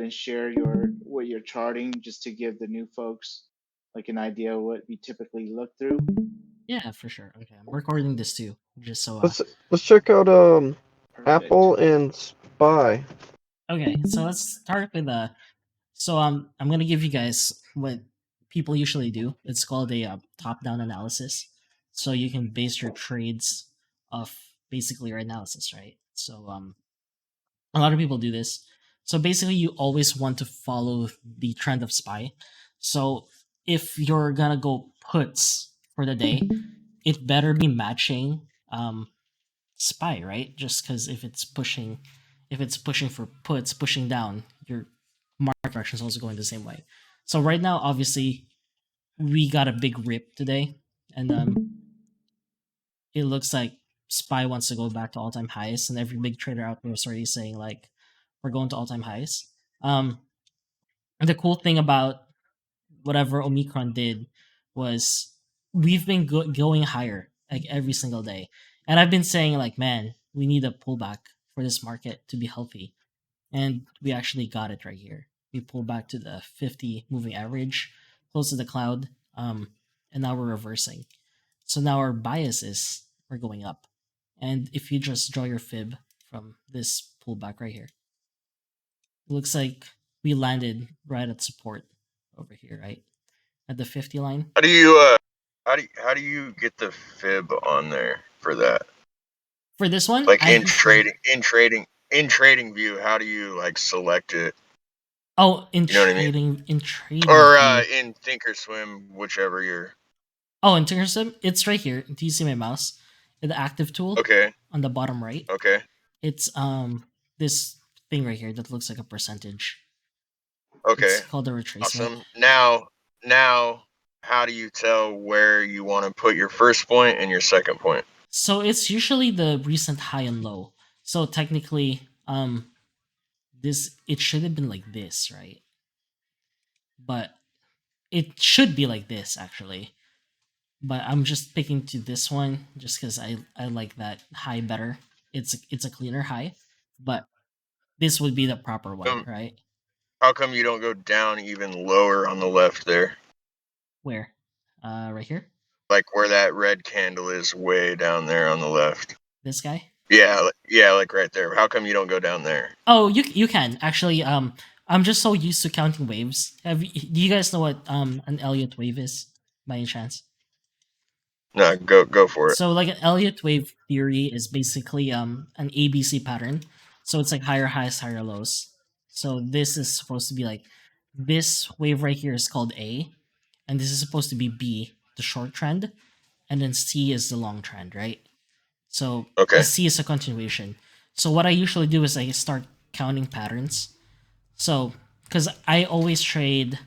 and share what you're charting just to give the new folks like an idea of what we typically look through? Yeah, for sure. Okay, I'm recording this too, just so Let's check out Perfect. Apple and Spy. okay. So let's start with So I'm gonna give you guys what people usually do. It's called a top-down analysis. So you can base your trades off basically your analysis, right? So a lot of people do this. So basically, you always want to follow the trend of SPY. So if you're gonna go puts for the day, it better be matching SPY, right? Just because if it's pushing for puts, pushing down, your market direction is also going the same way. So right now, obviously, we got a big rip today, and it looks like SPY wants to go back to all time highs, and every big trader out there is already saying like we're going to all time highs. And the cool thing about whatever Omicron did was we've been going higher like every single day, and I've been saying like, man, we need a pullback for this market to be healthy, and we actually got it right here. We pulled back to the 50 moving average, close to the cloud, and now we're reversing. So now our bias is we're going up, and if you just draw your fib from this pullback right here, it looks like we landed right at support over here, right at the 50 line. How do you get the fib on there for that? For this one, Like I usually in trading view, how do you like select it? You know what I mean? in trading Or view. in Thinkorswim, whichever you're. Oh, in Tinkersim, it's right here. Do you see my mouse? The active tool Okay. on the bottom right. Okay. It's this thing right here that looks like a percentage. Okay. It's called the retracement. Awesome. Now, how do you tell where you want to put your first point and your second point? So it's usually the recent high and low. So technically, this it should have been like this, right? But it should be like this actually. But I'm just picking to this one just because I like that high better. It's a cleaner high, but this would be the proper one, Um, right? how come you don't go down even lower on the left there? Where? Right here. Like where that red candle is way down there on the left. This guy. Yeah, like right there. How come you don't go down there? Oh, you can actually. I'm just so used to counting waves. Do you guys know what an Elliott wave is by any chance? No, go for it. So like an Elliott wave theory is basically an ABC pattern. So it's like higher highs, higher lows. So this is supposed to be like this wave right here is called A, and this is supposed to be B, the short trend, and then C is the long trend, right? So Okay. C is a continuation. So what I usually do is I start counting patterns. So because I always trade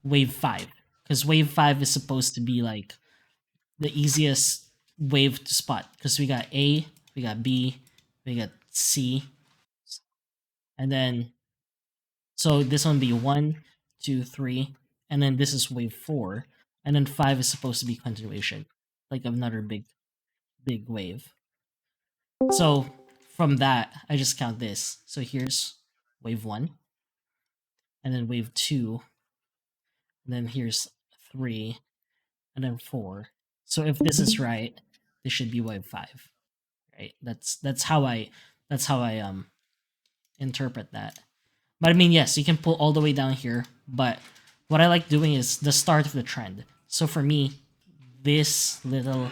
wave 5, because wave 5 is supposed to be like the easiest wave to spot, because we got A, we got B, we got C, and then so this one be 1, 2, 3, and then this is wave 4, and then 5 is supposed to be continuation, like another big wave. So from that, I just count this. So here's wave 1, and then wave 2, and then here's 3, and then 4. So if this is right, this should be wave 5, right? That's how I interpret that. But I mean, yes, you can pull all the way down here, but what I like doing is the start of the trend. So for me, this little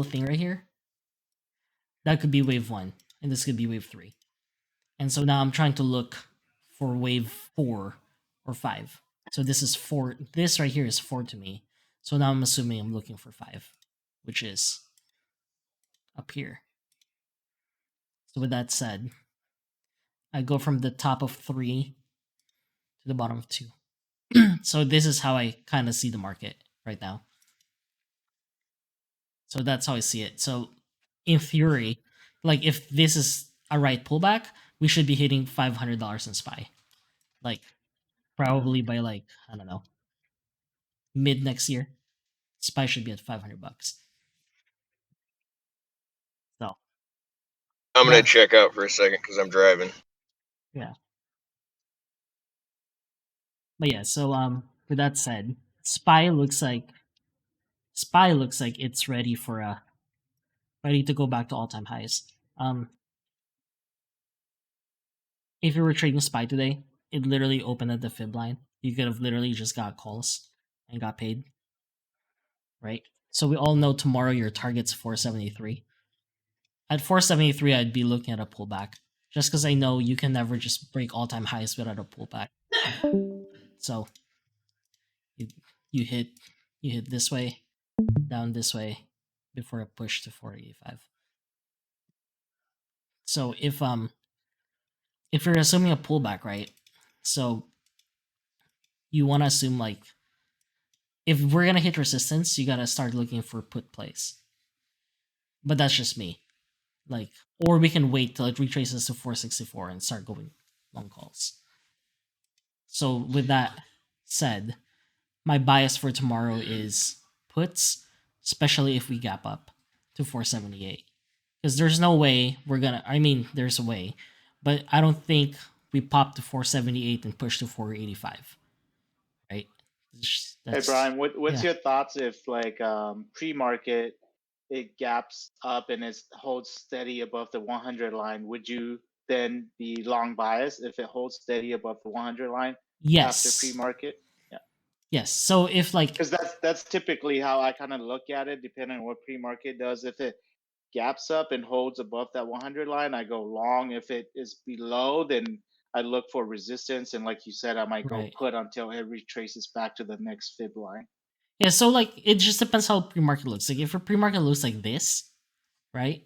thing right here, that could be wave 1, and this could be wave 3. And so now I'm trying to look for wave 4 or 5. So this is 4. This right here is 4 to me. So now I'm assuming I'm looking for 5, which is up here. So with that said, I go from the top of 3 to the bottom of 2. So this is how I kind of see the market right now. So that's how I see it. So in theory, like if this is a right pullback, we should be hitting $500 in SPY. Like probably by like, I don't know, mid next year. SPY should be at $500. So I'm gonna that check out for a second because I'm driving. yeah. But yeah, so with that said, SPY looks like it's ready for ready to go back to all-time highs. If you were trading SPY today, it literally opened at the fib line. You could have literally just got calls and got paid, right? So we all know tomorrow your target's 473. At 473, I'd be looking at a pullback, just because I know you can never just break all-time highs without a pullback. So you, you hit this way, down this way, before a push to 485. So if you're assuming a pullback, right? So you want to assume like if we're gonna hit resistance, you gotta start looking for put plays. But that's just me. Like, or we can wait till it retraces to 464 and start going long calls. So with that said, my bias for tomorrow is puts, especially if we gap up to 478. Because there's no way we're gonna. I mean, there's a way, but I don't think we pop to 478 and push to 485. Right? Hey Brian, what's yeah. your thoughts if like pre-market it gaps up and it holds steady above the 100 line? Would you then be long bias if it holds steady above the 100 line after Yes. pre-market? Yeah. Yes. So if like Because that's typically how I kind of look at it, depending on what pre-market does. If it gaps up and holds above that 100 line, I go long. If it is below, then I look for resistance, and like you said, I might go right. put until it retraces back to the next fib line. Yeah, so like it just depends how pre-market looks. Like if a pre-market looks like this, right,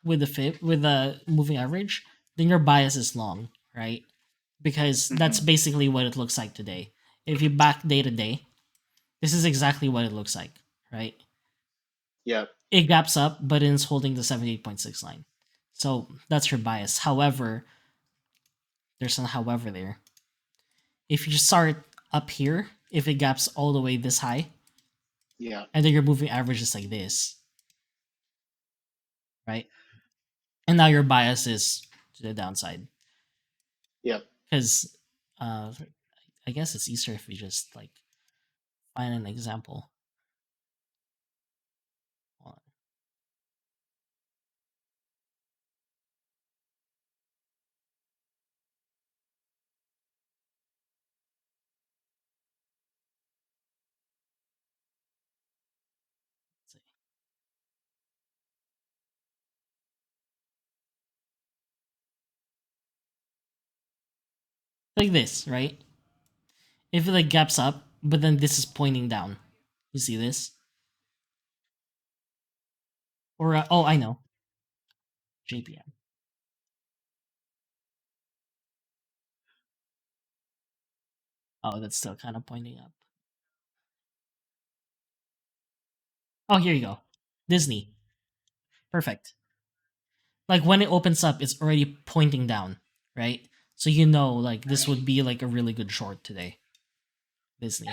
with the moving average, then your bias is long, right? Because that's basically what it looks like today. If you back day to day, this is exactly what it looks like, right? Yeah. It gaps up, but it's holding the 78.6 line. So that's your bias. However, there's an however there. If you start up here, if it gaps all the way this high, Yeah. and then your moving average is like this, right? And now your bias is to the downside. Yeah. Because I guess it's easier if we just like find an example. Hold on. Let's see. Like this, right? If it like gaps up, but then this is pointing down. You see this? Or oh, I know. JPM. Oh, that's still kind of pointing up. Oh, here you go. Disney. Perfect. Like when it opens up, it's already pointing down, right? So you know, like this would be like a really good short today. Disney.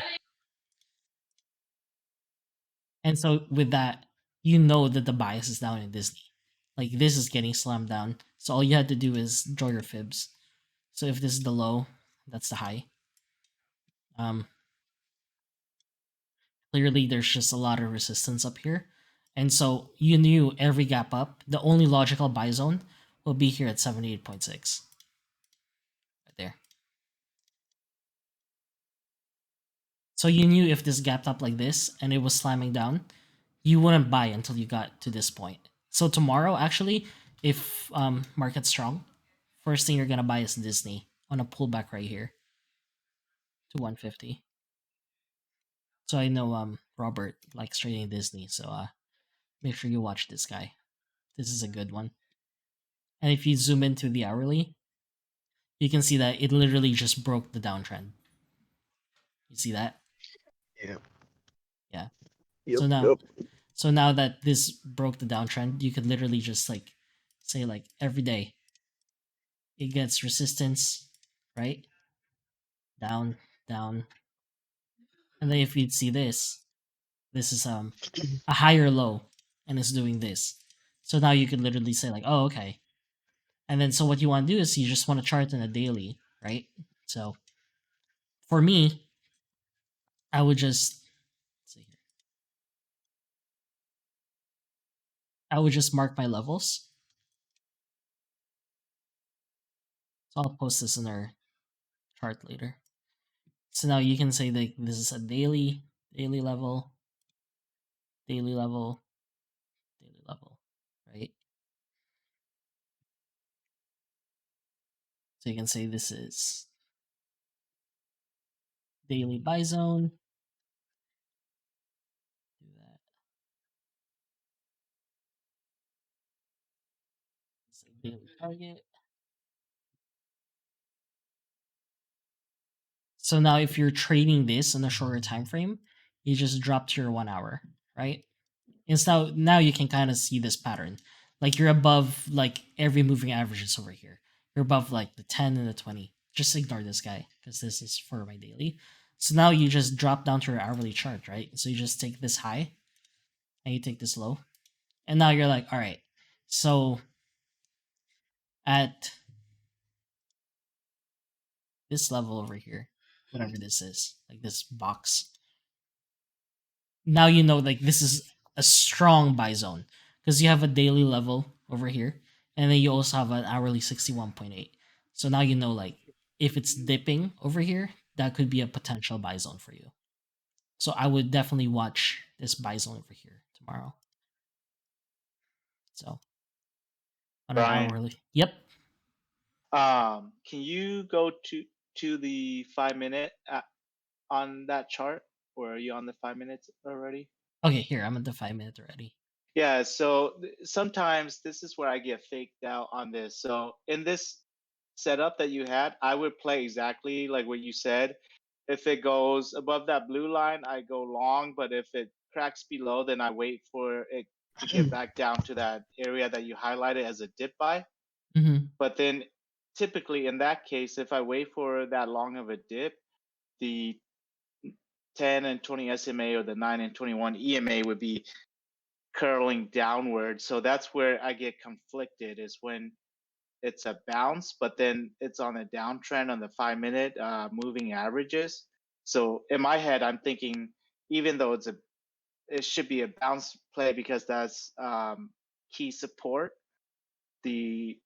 And so with that, you know that the bias is down in Disney. Like this is getting slammed down. So all you had to do is draw your fibs. So if this is the low, that's the high. Clearly there's just a lot of resistance up here. And so you knew every gap up, the only logical buy zone will be here at 78.6. Right there. So you knew if this gapped up like this and it was slamming down, you wouldn't buy until you got to this point. So tomorrow, actually, if market's strong, first thing you're gonna buy is Disney on a pullback right here to 150. So I know Robert likes trading Disney, so make sure you watch this guy. This is a good one. And if you zoom into the hourly, you can see that it literally just broke the downtrend. You see that? Yeah. Yeah. Yep, So now that this broke the downtrend, you could literally just like say like every day it gets resistance, right? Down, down. And then if you'd see this, this is a higher low and it's doing this. So now you could literally say like, oh, okay. And then so what you want to do is you just want to chart in a daily, right? So for me, I would just let's see here. I would just mark my levels. So I'll post this in our chart later. So now you can say that this is a daily level, daily level, daily level, right? So you can say this is daily buy zone. Do that. Say daily target. So now if you're trading this in a shorter time frame, you just drop to your 1 hour, right? And so now you can kind of see this pattern. Like you're above like every moving averages over here. You're above like the 10 and the 20. Just ignore this guy because this is for my daily. So now you just drop down to your hourly chart, right? So you just take this high and you take this low. And now you're like, all right, so at this level over here, whatever this is, like this box, now you know like this is a strong buy zone because you have a daily level over here and then you also have an hourly 61.8. So now you know like if it's dipping over here, that could be a potential buy zone for you. So I would definitely watch this buy zone over here tomorrow. So on our Brian, hourly, yep. can you go to the 5 minute on that chart, or are you on the 5 minutes already? Okay, here I'm at the 5 minute already. Yeah, so sometimes this is where I get faked out on this. So in this setup that you had, I would play exactly like what you said. If it goes above that blue line, I go long, but if it cracks below, then I wait for it to get back down to that area that you highlighted as a dip buy. Mm-hmm. But then typically in that case, if I wait for that long of a dip, the 10 and 20 SMA or the 9 and 21 EMA would be curling downward. So that's where I get conflicted is when it's a bounce, but then it's on a downtrend on the 5 minute moving averages. So in my head, I'm thinking, even though it should be a bounce play because that's key support, the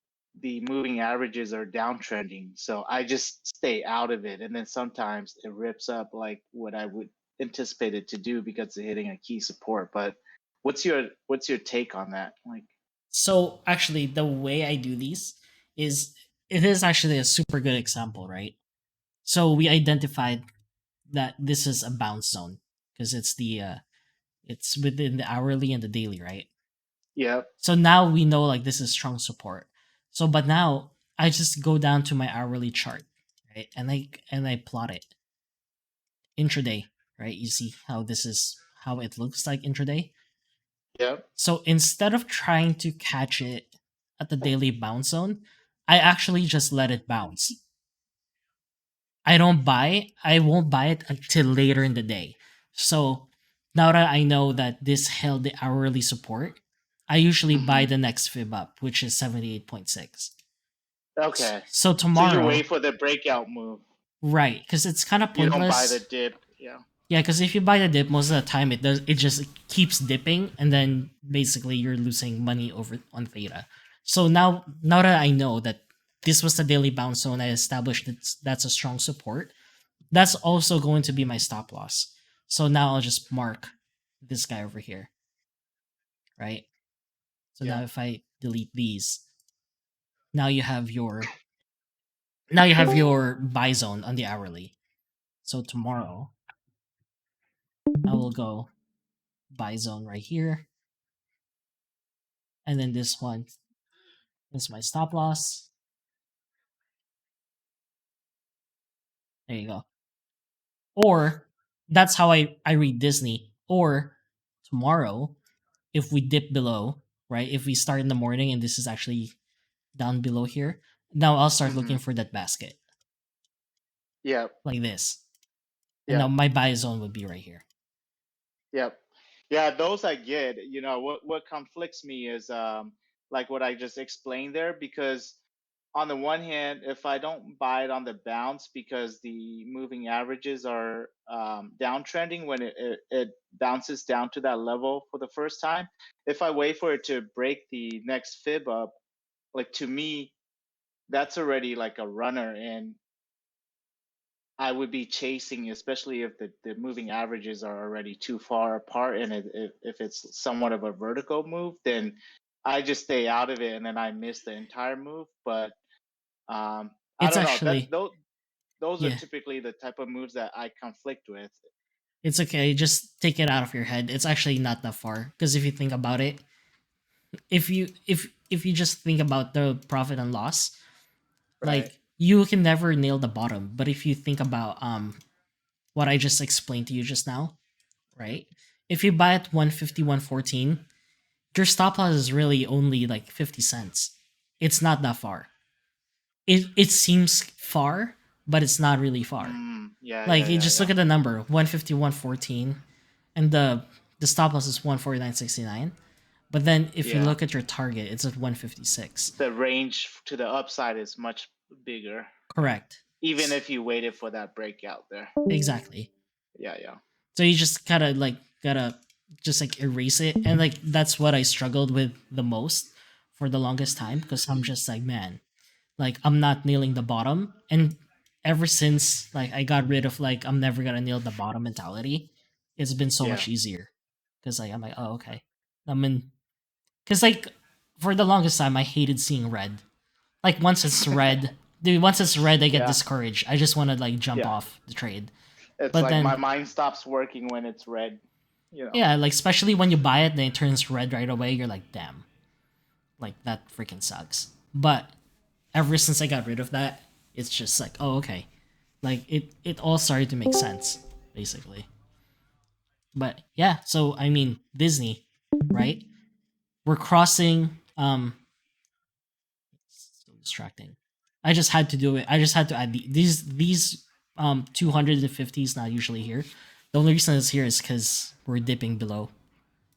moving averages are downtrending. So I just stay out of it. And then sometimes it rips up like what I would anticipate it to do because it's hitting a key support. But what's your take on that? Like, So actually, the way I do these is it is actually a super good example, right? So we identified that this is a bounce zone because it's within the hourly and the daily, right? yeah, So now we know like this is strong support. So but now I just go down to my hourly chart, right? And I plot it intraday, right? You see how this is how it looks like intraday. yeah, So instead of trying to catch it at the daily bounce zone, I actually just let it bounce. I won't buy it until later in the day. So now that I know that this held the hourly support, I usually buy hmm, the next fib up, which is 78.6. okay. So So you tomorrow, wait for the breakout move. right, because it's kind of You don't buy the pointless. dip. Yeah. Yeah, because if you buy the dip, most of the time it just keeps dipping, and then basically you're losing money over on theta. So now that I know that this was the daily bounce zone, I established that's a strong support. That's also going to be my stop loss. So now I'll just mark this guy over here, right? So Yeah. now if I delete these, now you have your now you have your buy zone on the hourly. So tomorrow I will go buy zone right here, and then this one is my stop loss. There you go. Or that's how I read Disney. Or tomorrow, if we dip below, right? If we start in the morning and this is actually down below here, now I'll start Hmm. looking for that basket Yep. like this. And now Yep. my buy zone would be right here. Yep. Yeah, those I get. What conflicts me is like what I just explained there, because on the one hand, if I don't buy it on the bounce because the moving averages are downtrending when it bounces down to that level for the first time, if I wait for it to break the next fib up, like to me, that's already like a runner, and I would be chasing, especially if the moving averages are already too far apart, and if it's somewhat of a vertical move, then I just stay out of it, and then I miss the entire move. But I It's don't know. actually, Those are yeah, typically the type of moves that I conflict with. it's okay. Just take it out of your head. It's actually not that far because if you think about it, if you just think about the profit and loss, Right. like you can never nail the bottom. But if you think about what I just explained to you just now, right? If you buy at 151.14, your stop loss is really only like 50 cents. It's not that far. It seems far, but it's not really far. Yeah. Like Yeah. you Yeah. just Yeah. look at the number 151.14, and the stop loss is 149.69. But then if you Yeah. look at your target, it's at 156. The range to the upside is much bigger, Correct. even if you waited for that breakout there. Exactly. Yeah. Yeah. So you just gotta just like erase it, and like that's what I struggled with the most for the longest time because I'm just like, man, like I'm not nailing the bottom, and ever since like I got rid of like I'm never gonna nail the bottom mentality, it's been so Yeah. much easier because like I'm like, oh okay, I'm in, because like for the longest time I hated seeing red. Like once it's red, dude, once it's red I get Yeah. discouraged. I just want to like jump Yeah. off the trade. It's But like my then mind stops working when it's red. You know. yeah, like especially when you buy it and it turns red right away, you're like, damn, like that freaking sucks. But ever since I got rid of that, it's just like, oh okay, like it all started to make sense basically. But yeah, so I mean Disney, right? We're crossing. So distracting. I just had to do it. I just had to add these 250 is not usually here. The only reason it's here is because we're dipping below,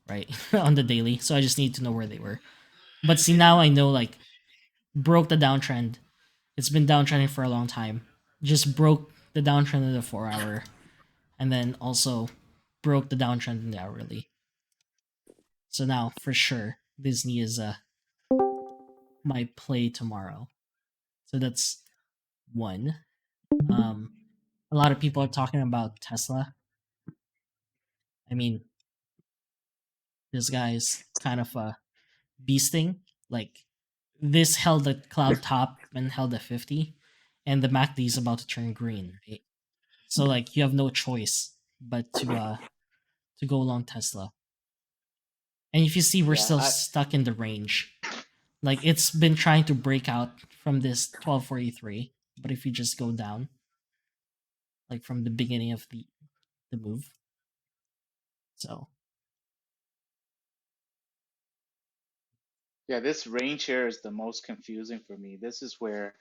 right, on the daily. So I just need to know where they were. But see, now I know like broke the downtrend. It's been downtrending for a long time. Just broke the downtrend in the 4 hour, and then also broke the downtrend in the hourly. So now for sure Disney is my play tomorrow. So that's one. Um, a lot of people are talking about Tesla. I mean, this guy's kind of beasting. Like this held the cloud top and held a 50, and the MACD is about to turn green. Right? So like you have no choice but to go along Tesla. And if you see, we're Yeah. still stuck in the range. Like it's been trying to break out from this 1243, but if you just go down, like from the beginning of the move, so Yeah. This range here is the most confusing for me. This is where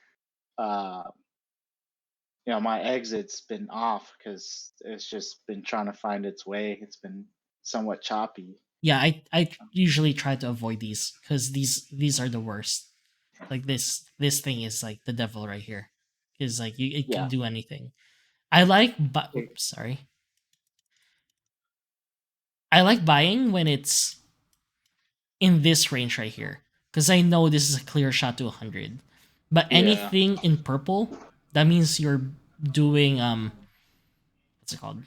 uh my exit's been off because it's just been trying to find its way. It's been somewhat choppy. yeah, I usually try to avoid these because these are the worst. Like this thing is like the devil right here, because like it can Yeah. do anything. I like, but Okay. oops, sorry. I like buying when it's in this range right here because I know this is a clear shot to 100. But Yeah. anything in purple, that means you're doing what's it called?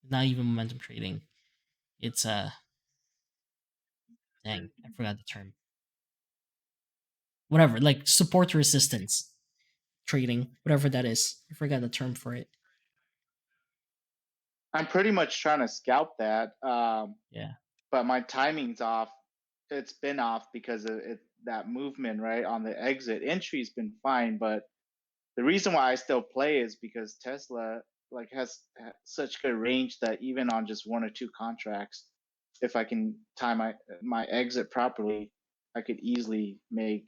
Not even momentum trading. It's dang, I forgot the term. Whatever, like support resistance trading, whatever that is. I forgot the term for it. I'm pretty much trying to scalp that. Yeah. But my timing's off. It's been off because of that movement right on the exit. Entry's been fine, but the reason why I still play is because Tesla like has such good range that even on just one or two contracts, if I can time my exit properly, I could easily make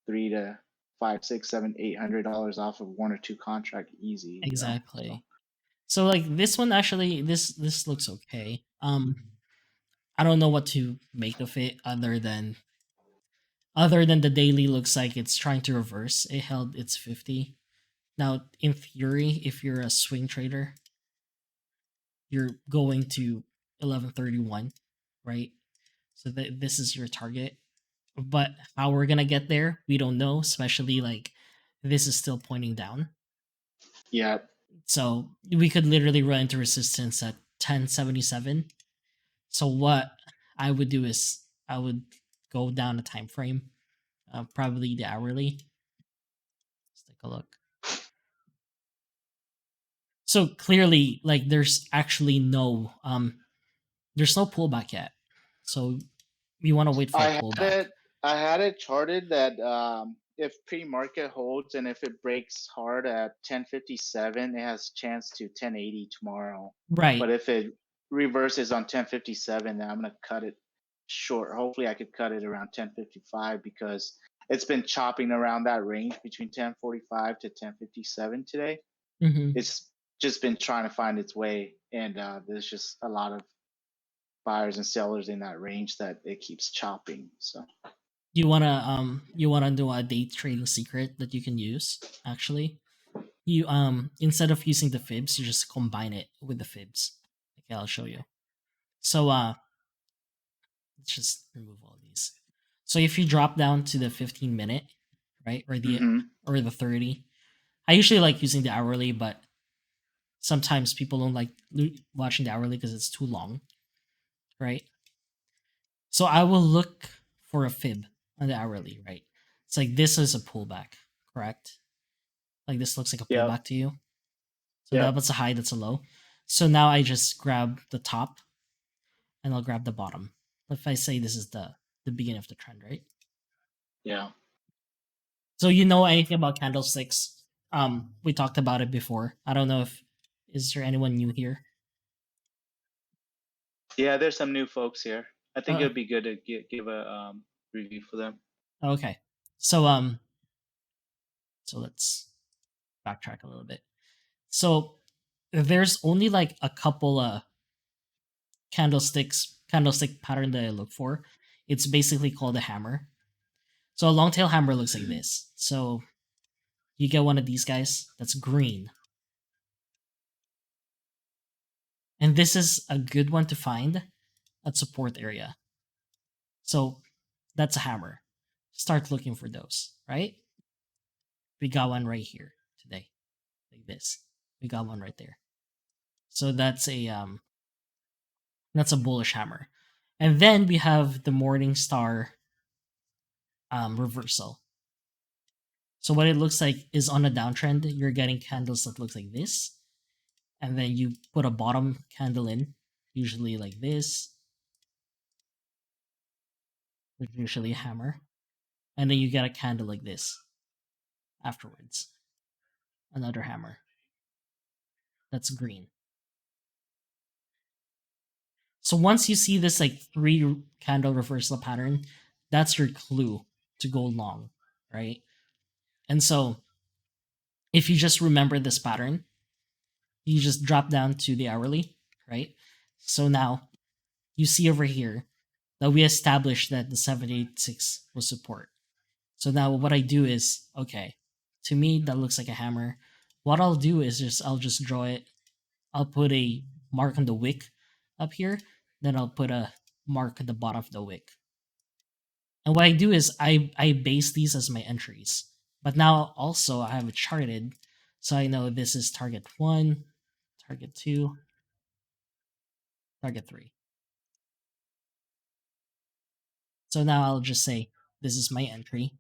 3 to 5, 6, 7, $800 off of one or two contract easy. So Exactly. So like this one actually this looks okay. I don't know what to make of it other than Other than the daily looks like it's trying to reverse. It held its 50. Now, in theory, if you're a swing trader, you're going to 1131, right? So this is your target. But how we're gonna get there, we don't know. Especially like this is still pointing down, Yeah. so we could literally run into resistance at 1077. So what I would do is I would go down a time frame, probably the hourly. Let's take a look. So clearly, like there's actually there's no pullback yet. So we want to wait for a pullback. I had it charted that if pre-market holds and if it breaks hard at 1057, it has chance to 1080 tomorrow. Right. But if it reverses on 1057, then I'm gonna cut it short. Hopefully, I could cut it around 1055 because it's been chopping around that range between 1045 to 1057 today. Mm-hmm. It's just been trying to find its way, and there's just a lot of buyers and sellers in that range that it keeps chopping. So You wanna do a day trading secret that you can use actually. You instead of using the fibs, you just combine it with the fibs. Okay, I'll show you. So let's just remove all these. So if you drop down to the 15-minute, right, or the 30, I usually like using the hourly, but sometimes people don't like watching the hourly because it's too long, right? So I will look for a fib on the hourly, right? It's like this is a pullback, correct? Like this looks like a pullback to you. So that's a high, that's a low. So now I just grab the top and I'll grab the bottom. If I say this is the beginning of the trend, right? Yeah. So you know anything about candlesticks? We talked about it before. I don't know if is there anyone new here? Yeah, there's some new folks here. I think it would be good to give a review for them. Okay. So so let's backtrack a little bit. So there's only like a couple candlestick pattern that I look for. It's basically called a hammer. So a long tail hammer looks like this. So you get one of these guys that's green. And this is a good one to find at support area. So that's a hammer. Start looking for those, right? We got one right here today. Like this. We got one right there. So that's a bullish hammer. And then we have the morning star reversal. So what it looks like is on a downtrend, you're getting candles that look like this. And then you put a bottom candle in, usually like this, which is usually a hammer. And then you get a candle like this afterwards. Another hammer. That's green. So once you see this like 3 candle reversal pattern, that's your clue to go long, right? And so if you just remember this pattern, you just drop down to the hourly, right? So now you see over here that we established that the 786 was support. So now what I do is, okay, to me that looks like a hammer. What I'll do is I'll just draw it. I'll put a mark on the wick up here, then I'll put a mark at the bottom of the wick. And what I do is I base these as my entries. But now also I have it charted, so I know this is target 1, target 2, target 3. So now I'll just say this is my entry.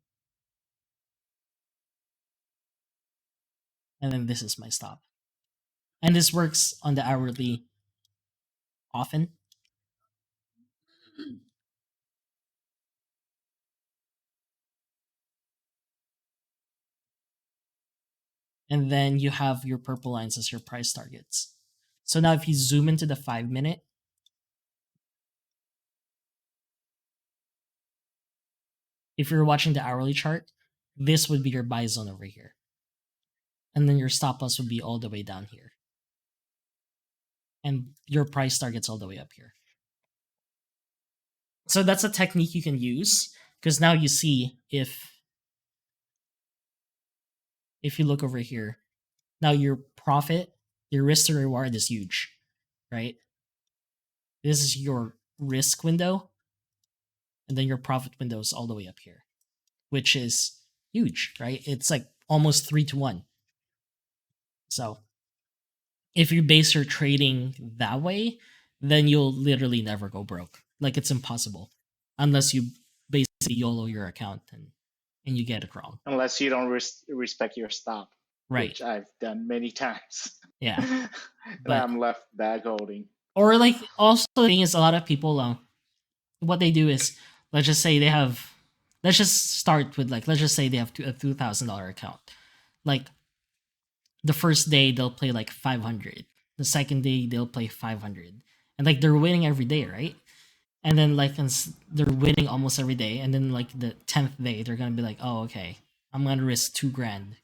And then this is my stop. And this works on the hourly often. And then you have your purple lines as your price targets. So now if you zoom into the 5-minute, if you're watching the hourly chart, this would be your buy zone over here. And then your stop loss would be all the way down here. And your price target's all the way up here. So that's a technique you can use. Because now you see if you look over here, now your profit, your risk to reward is huge, right? This is your risk window, and then your profit window is all the way up here, which is huge, right? It's like almost 3 to 1. So if you base your trading that way, then you'll literally never go broke. Like it's impossible unless you basically YOLO your account and you get it wrong. Unless you don't respect your stop, Right. which I've done many times. Yeah. And But I'm left bag holding. or like also the thing is a lot of people what they do is let's just say they have let's just start with like let's just say they have a $2,000 account. Like the first day they'll play like 500. The second day they'll play 500. And like they're winning every day, right? And then like they're winning almost every day, and then like the 10th day they're gonna be like, oh okay, I'm gonna risk $2,000,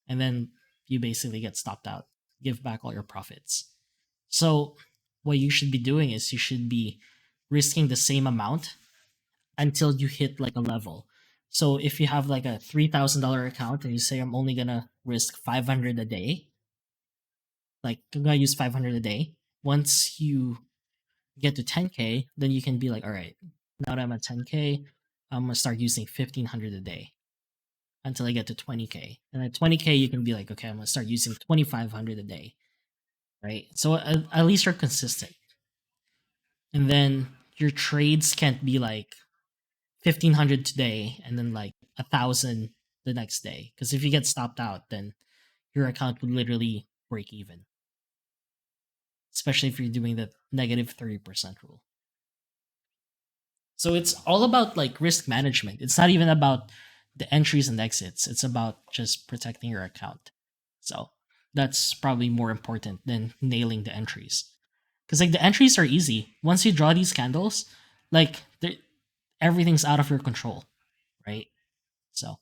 and then you basically get stopped out, give back all your profits. So what you should be doing is you should be risking the same amount until you hit like a level. So if you have like a $3,000 account and you say I'm only gonna risk 500 a day, like I'm gonna use 500 a day. Once you get to 10K, then you can be like, all right, now that I'm at 10K, I'm gonna start using 1,500 a day until I get to 20K. And at 20K, you can be like, okay, I'm gonna start using 2,500 a day, right? So at least you're consistent. And then your trades can't be like 1,500 today and then like 1,000 the next day, because if you get stopped out, then your account would literally break even. Especially if you're doing the negative 30% rule. So it's all about like risk management. It's not even about the entries and exits. It's about just protecting your account. So that's probably more important than nailing the entries. Because like the entries are easy. Once you draw these candles, like everything's out of your control, right? So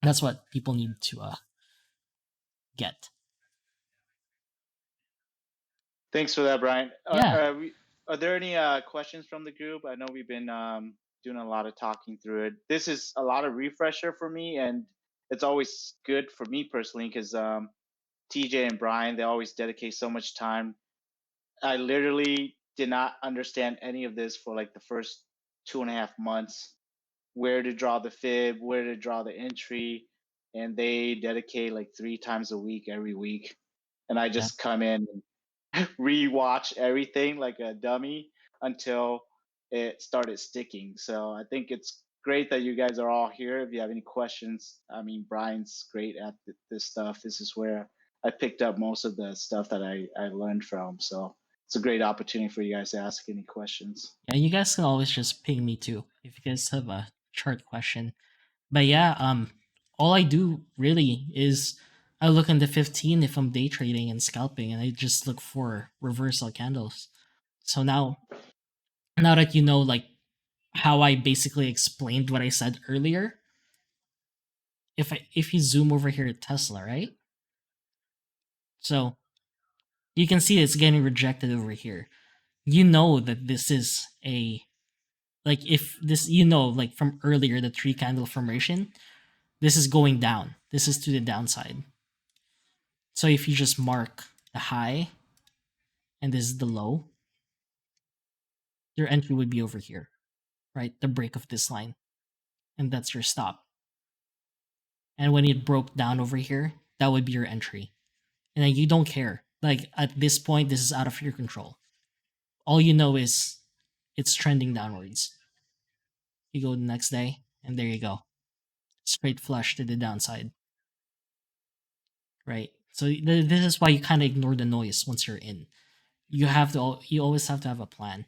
that's what people need to get. Thanks for that, Brian. Yeah. Are there any questions from the group? I know we've been doing a lot of talking through it. This is a lot of refresher for me, and it's always good for me personally because TJ and Brian, they always dedicate so much time. I literally did not understand any of this for like the first 2.5 months, where to draw the fib, where to draw the entry, and they dedicate like 3 times a week every week. And I Yeah. just come in and rewatch everything like a dummy until it started sticking. So I think it's great that you guys are all here. If you have any questions, I mean, Brian's great at this stuff. This is where I picked up most of the stuff that I learned from. So it's a great opportunity for you guys to ask any questions. Yeah, you guys can always just ping me too if you guys have a chart question. But yeah, all I do really is I look into 15 if I'm day trading and scalping, and I just look for reversal candles. So now that you know like how I basically explained what I said earlier, if you zoom over here at Tesla, right? So you can see it's getting rejected over here. You know that this is a like if this like from earlier the 3 candle formation, this is going down. This is to the downside. So if you just mark the high and this is the low, your entry would be over here, right? The break of this line. And that's your stop. And when it broke down over here, that would be your entry. And then you don't care. Like at this point, this is out of your control. All you know is it's trending downwards. You go the next day, and there you go. Straight flush to the downside. Right? So this is why you kind of ignore the noise once you're in. You always have to have a plan.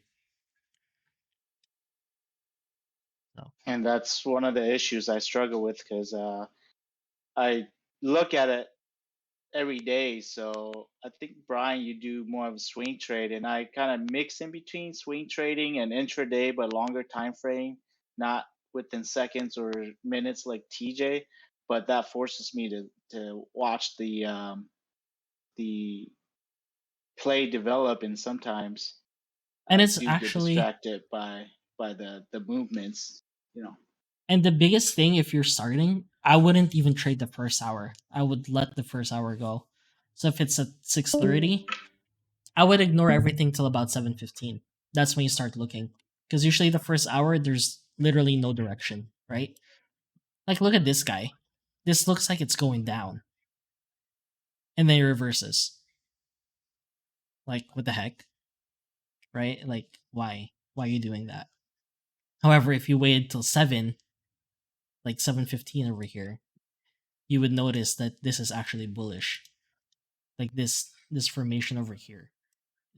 So And that's one of the issues I struggle with because I look at it every day. So I think, Brian, you do more of a swing trade, and I kind of mix in between swing trading and intraday, but longer time frame, not within seconds or minutes like TJ. But that forces me to watch the play develop, and sometimes and I it's do get actually distracted by the movements. you know. And the biggest thing, if you're starting, I wouldn't even trade the first hour. I would let the first hour go. So if it's at 6:30, I would ignore everything till about 7:15. That's when you start looking. Because usually the first hour, there's literally no direction, right? Like, look at this guy. This looks like it's going down. And then it reverses. Like, what the heck? Right? Like, why? Why are you doing that? However, if you waited till 7, like 7:15 over here, you would notice that this is actually bullish. Like this formation over here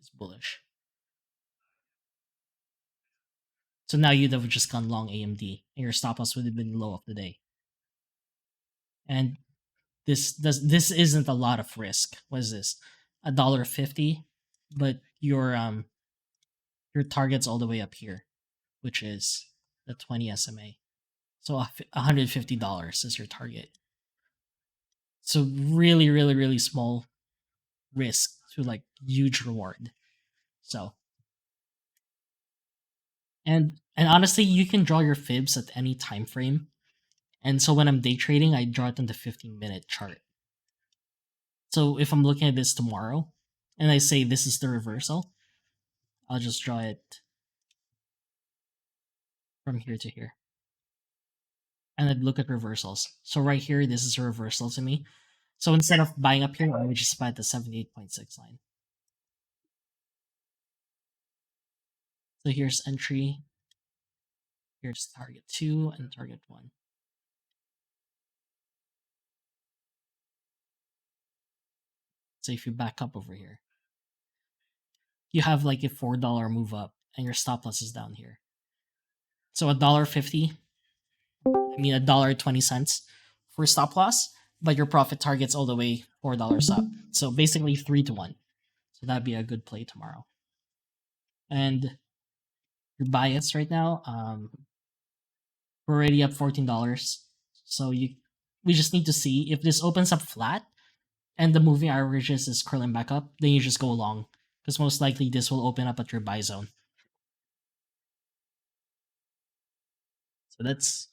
is bullish. So now you'd have just gone long AMD, and your stop loss would have been low of the day. And this isn't a lot of risk. What is this? $1.50, but your target's all the way up here, which is the 20 SMA. So $150 is your target. So really, really, really small risk to like huge reward. So and honestly, you can draw your fibs at any time frame. And so when I'm day trading, I draw it on the 15-minute chart. So if I'm looking at this tomorrow and I say this is the reversal, I'll just draw it from here to here. And I'd look at reversals. So right here, this is a reversal to me. So instead of buying up here, I would just buy at the 78.6 line. So here's entry. Here's target 2 and target 1. So if you back up over here, you have like a $4 move up and your stop loss is down here. So $1.50, I mean $1.20 for stop loss, but your profit target's all the way $4 up. So basically 3 to 1. So that'd be a good play tomorrow. And your bias right now, we're already up $14. So we just need to see if this opens up flat and the moving averages is curling back up, then you just go long. Because most likely this will open up at your buy zone. So that's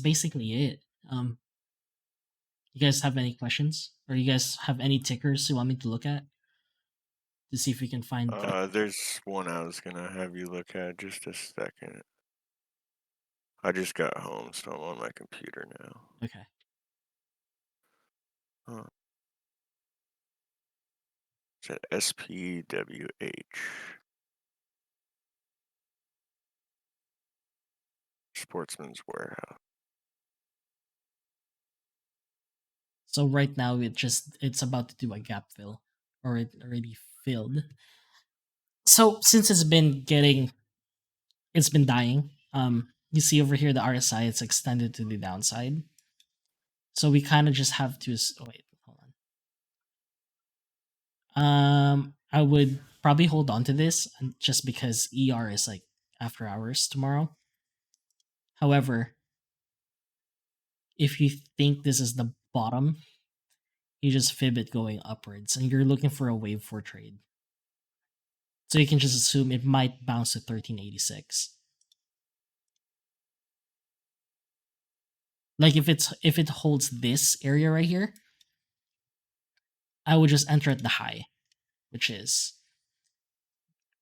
basically it. You guys have any questions? Or you guys have any tickers you want me to look at? To see if we can find There's one I was gonna have you look at. Just a second. I just got home, so I'm on my computer now. Okay. It's at SPWH. Sportsman's Warehouse. So right now it's about to do a gap fill. Or it already filled. So since it's been dying, you see over here the RSI, it's extended to the downside. So we kind of just have to wait, hold on. I would probably hold on to this just because ER is like after hours tomorrow. However, if you think this is the bottom, you just fib it going upwards and you're looking for a wave 4 trade. So you can just assume it might bounce to 1386. Like if it holds this area right here, I would just enter at the high, which is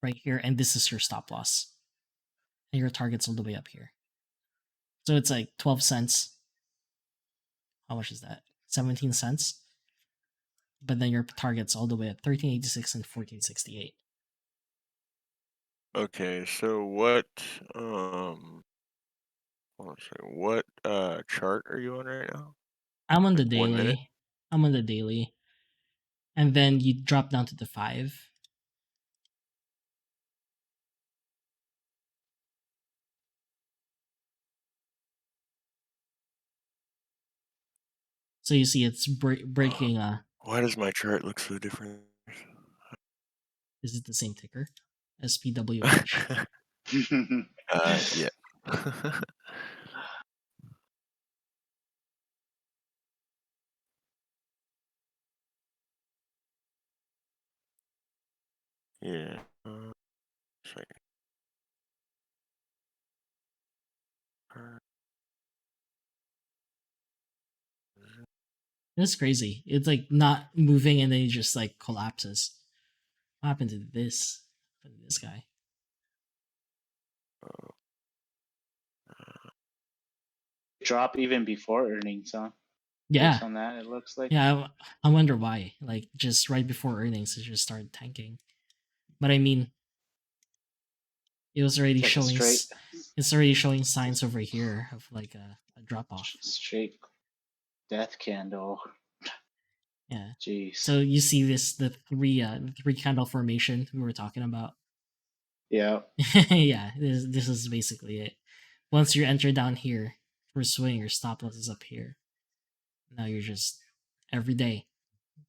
right here, and this is your stop loss. And your target's all the way up here. So it's like 12 cents. How much is that? 17 cents. But then your target's all the way at 1386 and 1468. Okay, so what what chart are you on right now? I'm on the Like 1 minute? daily. I'm on the daily. And then you drop down to the 5. So you see it's breaking. Why does my chart look so different? Is it the same ticker? SPWH. Yeah. Yeah. Second. It's crazy. It's like not moving and then it just like collapses. What happened to this? What happened to this guy? Drop even before earnings, huh? Yeah. Based on that, it looks like. Yeah, I wonder why. Like just right before earnings, it just started tanking. But I mean, it was already It's like a showing. straight, It's already showing signs over here of like a drop off. straight death candle. Yeah. Jeez. So you see the three candle formation we were talking about. Yeah. Yeah, this is basically it. Once you enter down here for swing, your stop loss is up here. Now you're just every day,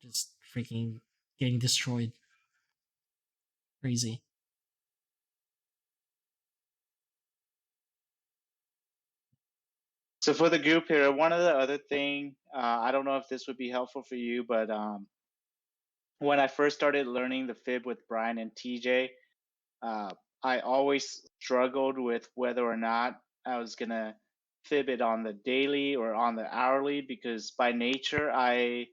just freaking getting destroyed. Crazy. So for the group here, one of the other thing, I don't know if this would be helpful for you, but when I first started learning the fib with Brian and TJ, uh, I always struggled with whether or not I was gonna fib it on the daily or on the hourly because by nature I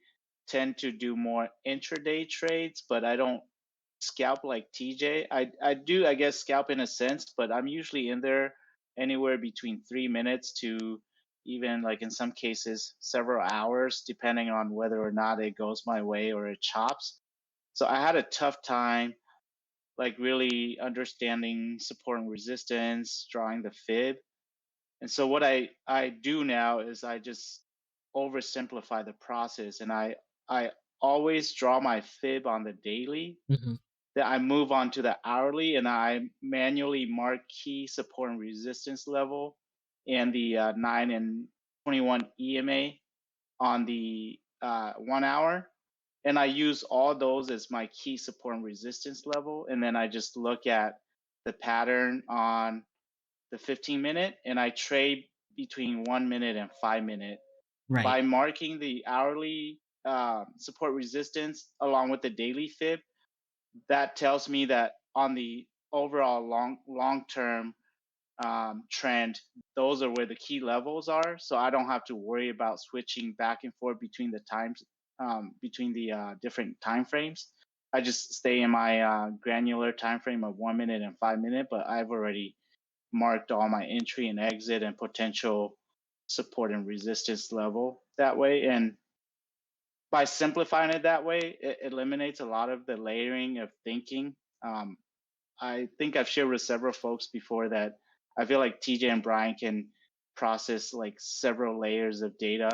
tend to do more intraday trades, but I don't scalp like TJ. I do, I guess, scalp in a sense, but I'm usually in there anywhere between 3 minutes to even like in some cases several hours, depending on whether or not it goes my way or it chops. So I had a tough time like really understanding support and resistance, drawing the fib. And so what I do now is I just oversimplify the process and I always draw my fib on the daily. Mm-hmm. Then I move on to the hourly and I manually mark key support and resistance level and the 9 and 21 EMA on the 1 hour. And I use all those as my key support and resistance level. And then I just look at the pattern on the 15-minute and I trade between 1 minute and 5 minute. Right. By marking the hourly support resistance along with the daily fib, that tells me that on the overall long term trend, those are where the key levels are. So I don't have to worry about switching back and forth between the times, between the different time frames. I just stay in my granular time frame of 1 minute and 5 minute, but I've already marked all my entry and exit and potential support and resistance level that way. And by simplifying it that way, it eliminates a lot of the layering of thinking. Um, I think I've shared with several folks before that I feel like TJ and Brian can process like several layers of data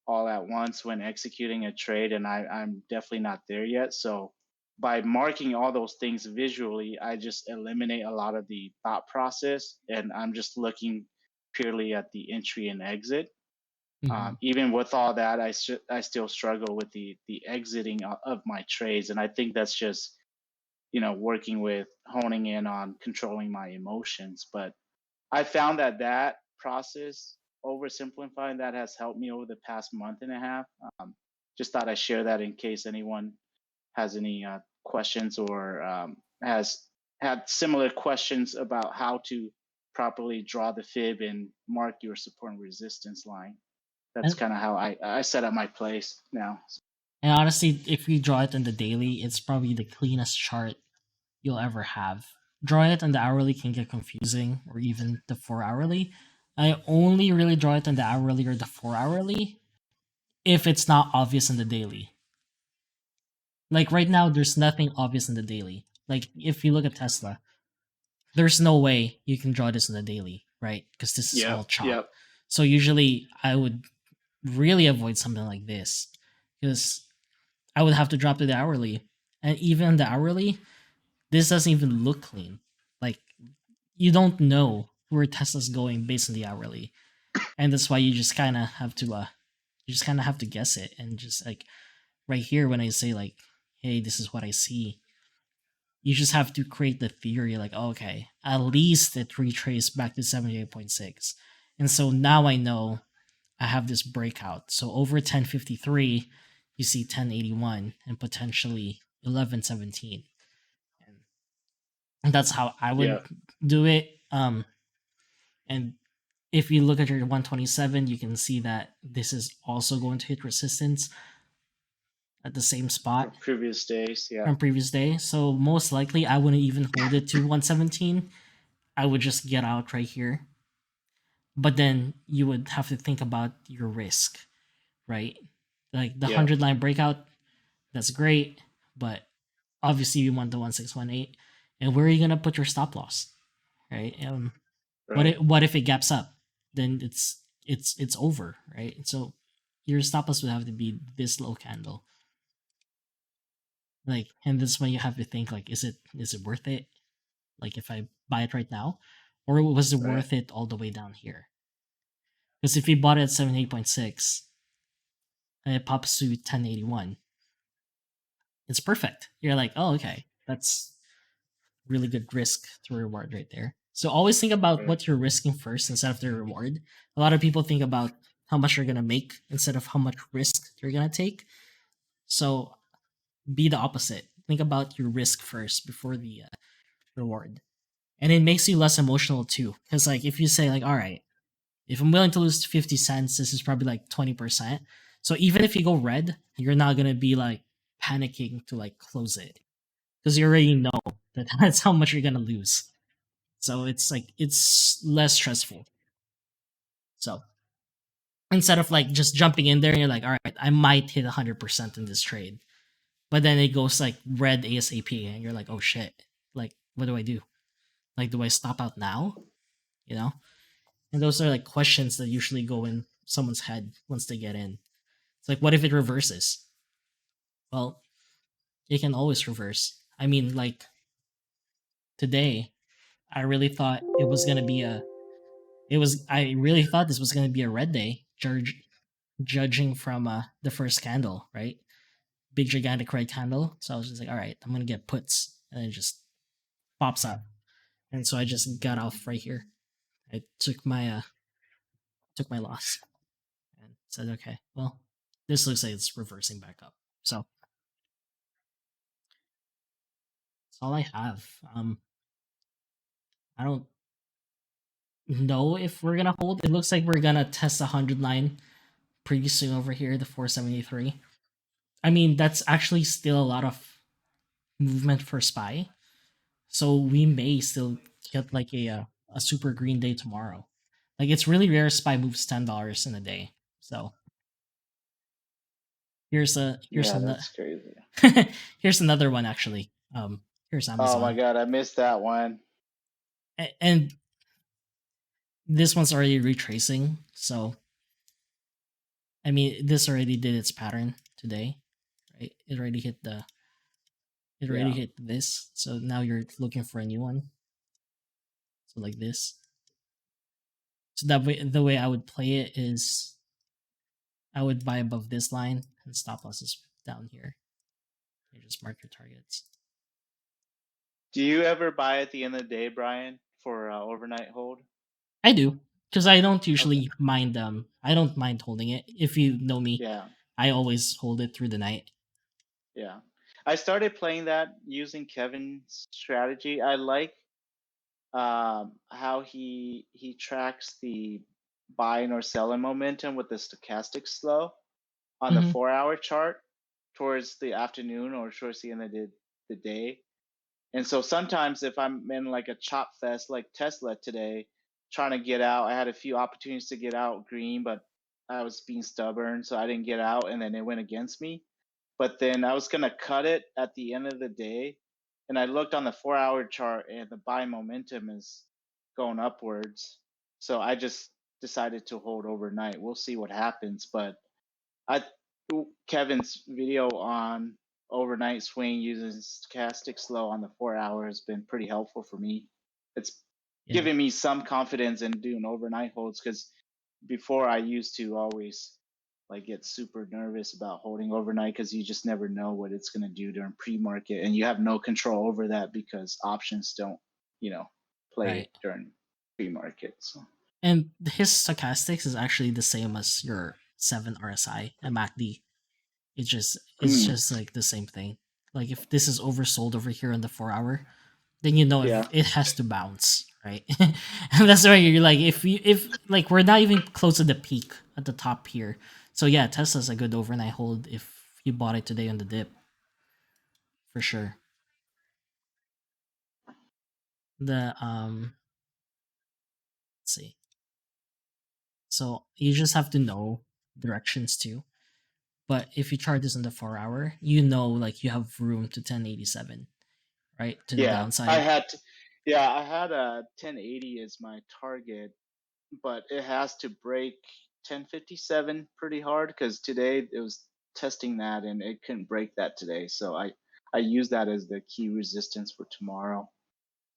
all at once when executing a trade, and I'm definitely not there yet. So by marking all those things visually, I just eliminate a lot of the thought process, and I'm just looking purely at the entry and exit. Mm-hmm. Even with all that, I still struggle with the exiting of my trades, and I think that's just working with honing in on controlling my emotions. But I found that process, oversimplifying that, has helped me over the past month and a half. Just thought I'd share that in case anyone has any questions or has had similar questions about how to properly draw the fib and mark your support and resistance line. That's And kind of how I set up my place now. and honestly, if you draw it in the daily, it's probably the cleanest chart you'll ever have. Drawing it on the hourly can get confusing, or even the 4 hourly. I only really draw it on the hourly or the 4 hourly if it's not obvious in the daily. Like right now, there's nothing obvious in the daily. Like if you look at Tesla, there's no way you can draw this in the daily, right? Because this is all Yep. chop. Yep. So usually I would really avoid something like this because I would have to drop to the hourly. And even the hourly, this doesn't even look clean. Like you don't know where Tesla's going based on the hourly. And that's why you just kinda have to guess it and just like right here when I say like, hey, this is what I see, you just have to create the theory like, okay, at least it retraced back to 78.6. And so now I know I have this breakout. So over 1053, you see 1081 and potentially 1117. And that's how I would Yep. do it. And if you look at your 127, you can see that this is also going to hit resistance at the same spot From previous days, yeah. from previous day. So most likely, I wouldn't even hold it to 117. I would just get out right here. But then you would have to think about your risk, right? Like the Yeah. 100 line breakout, that's great, but obviously you want the 1618. And where are you gonna put your stop loss, right? Right. What if it gaps up? Then it's over, right? So your stop loss would have to be this low candle. Like, and this when you have to think like, is it worth it? Like if I buy it right now, or was it Right. worth it all the way down here? Because if you bought it at 78.6 and it pops to 1081, it's perfect. You're like, oh, okay, that's really good risk to reward right there. So always think about Right. what you're risking first instead of the reward. A lot of people think about how much you're gonna make instead of how much risk you're gonna take. So be the opposite. Think about your risk first before the reward, and it makes you less emotional too. Because like if you say like, all right, if I'm willing to lose 50 cents, this is probably like 20%. So even if you go red, you're not gonna be like panicking to like close it because you already know that that's how much you're gonna lose. So it's like it's less stressful. So instead of like just jumping in there and you're like, all right, I might hit 100% in this trade, but then it goes like red ASAP, and you're like, oh shit, like what do I do? Like, do I stop out now? You know? And those are like questions that usually go in someone's head once they get in. It's like, what if it reverses? Well, it can always reverse. I mean, like today, I really thought it was gonna be a. It was. I really thought this was gonna be a red day, judging from the first candle, right? Big gigantic red candle. So I was just like, all right, I'm gonna get puts, and it just pops up, and so I just got off right here. I took my loss and said, okay, well, this looks like it's reversing back up. So that's all I have. I don't know if we're gonna hold. It looks like we're gonna test the 100 line pretty soon over here, the 473. I mean, that's actually still a lot of movement for SPY. So we may still get like a super green day tomorrow. Like it's really rare SPY moves $10 in a day. So here's Yeah, that's crazy. here's another one actually. Here's Oh my Amazon. god, I missed that one. And this one's already retracing. So I mean, this already did its pattern today, right? It already hit this. So now you're looking for a new one. So like this. So that way, the way I would play it is I would buy above this line and stop losses down here. You just mark your targets. Do you ever buy at the end of the day, Brian, for overnight hold? I do because I don't usually mind. I don't mind holding it. If you know me, Yeah, I always hold it through the night. yeah. I started playing that using Kevin's strategy. I like how he tracks the buying or selling momentum with the stochastic slow on the Mm-hmm. 4 hour chart towards the afternoon or towards the end of the day. And so sometimes if I'm in like a chop fest like Tesla today, trying to get out, I had a few opportunities to get out green, but I was being stubborn, so I didn't get out, and then it went against me. But then I was gonna cut it at the end of the day, and I looked on the 4 hour chart, and the buy momentum is going upwards. So I just decided to hold overnight. We'll see what happens, but I Kevin's video on overnight swing using stochastic slow on the 4 hour has been pretty helpful for me. It's giving me some confidence in doing overnight holds because before I used to always like get super nervous about holding overnight because you just never know what it's going to do during pre-market and you have no control over that because options don't, play Right. during pre-market. So And his stochastics is actually the same as your 7 RSI and MACD. It's just like the same thing. Like if this is oversold over here on the 4 hour, then you know yeah, if it has to bounce, right? And that's why you're like, if like we're not even close to the peak at the top here. So yeah, Tesla's a good overnight hold if you bought it today on the dip, for sure. The let's see. So you just have to know directions too. But if you chart this on the 4 hour, you know like you have room to 1087, right? To the Yeah, I downside. had to, yeah, I had a 1080 as my target, but it has to break 1057 pretty hard because today it was testing that and it couldn't break that today. So I use that as the key resistance for tomorrow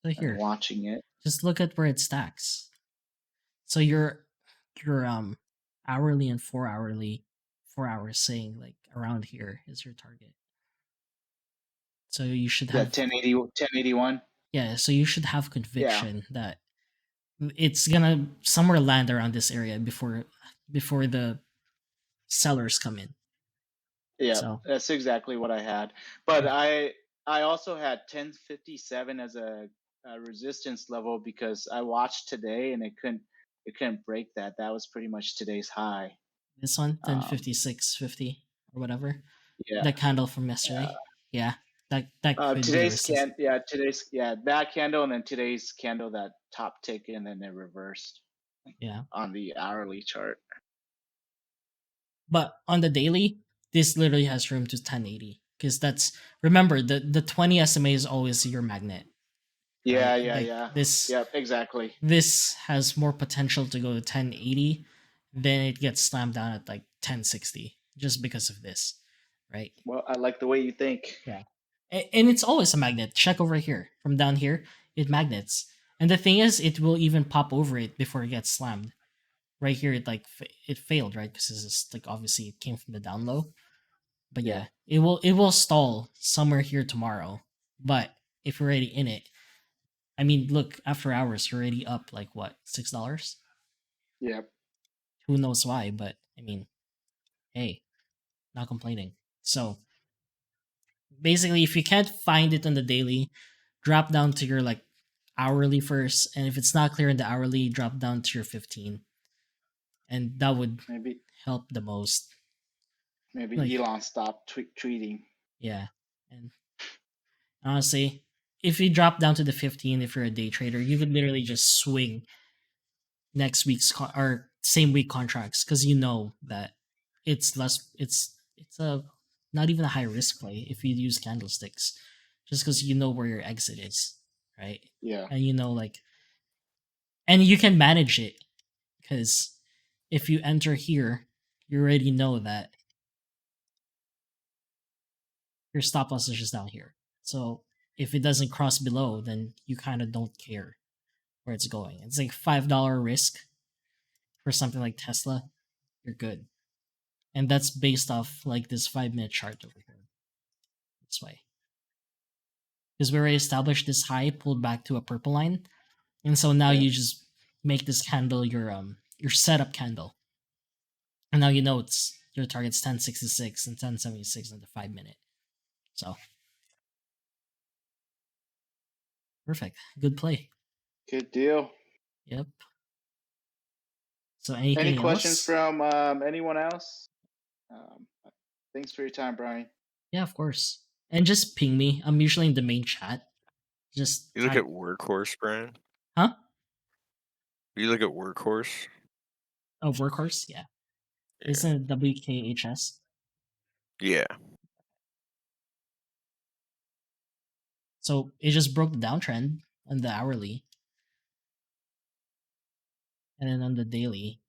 So and here, watching it. just look at where it stacks. So your hourly and 4 hourly, 4 hours saying like around here is your target. So you should Yeah, have 1080, 1081. yeah, so you should have Yeah. conviction that it's gonna somewhere land around this area before the sellers come in. Yeah, So that's exactly what I had. But yeah, I also had 1057 as a resistance level because I watched today and it couldn't break that. That was pretty much today's high. this one, then Um, 56.50 or whatever. yeah. That candle from yesterday. Yeah. That could be a Today's resistance. that candle and then today's candle that top tick and then it reversed Yeah. on the hourly chart. But on the daily, this literally has room to 1080. Because that's remember the 20 SMA is always your magnet, Yeah, right? yeah, Like yeah. this Yep, exactly. this has more potential to go to 1080 than it gets slammed down at like 1060 just because of this, right? Well, I like the way you think. Yeah. And it's always a magnet. Check over here. From down here, it magnets. And the thing is, it will even pop over it before it gets slammed. Right here, it like it failed, right? Because it's like obviously it came from the down low. But Yeah. yeah, it will stall somewhere here tomorrow. But if you're already in it, I mean, look, after hours, you're already up like what, $6? Yep. Who knows why? But I mean, hey, not complaining. So basically, if you can't find it on the daily, drop down to your like hourly first, and if it's not clear in the hourly, drop down to your 15, and that would Maybe help the most. maybe Like, Elon stopped tweeting. yeah, and honestly, if you drop down to the 15, if you're a day trader, you could literally just swing next week's or same week contracts because you know that it's less. It's a not even a high risk play if you use candlesticks, just because you know where your exit is, right? Yeah. And you know like, and you can manage it because if you enter here, you already know that your stop loss is just down here. So if it doesn't cross below, then you kind of don't care where it's going. It's like $5 risk for something like Tesla. You're good, and that's based off like this 5 minute chart over here. This way, because we already established this high, pulled back to a purple line, and so now Yeah. you just make this candle your setup candle, and now you know it's your target's 1066 and 1076 in the 5 minute. So perfect, good play. Good deal. Yep. So Any anything questions else? from anyone else? Um, Thanks for your time, Brian. Yeah, of course. And just ping me. I'm usually in the main chat. Just You look type, at Workhorse, Brian? huh? You look at Workhorse? Oh, workhorse. Yeah, Yeah. isn't it WKHS? Yeah. So it just broke the downtrend on the hourly, and then on the daily,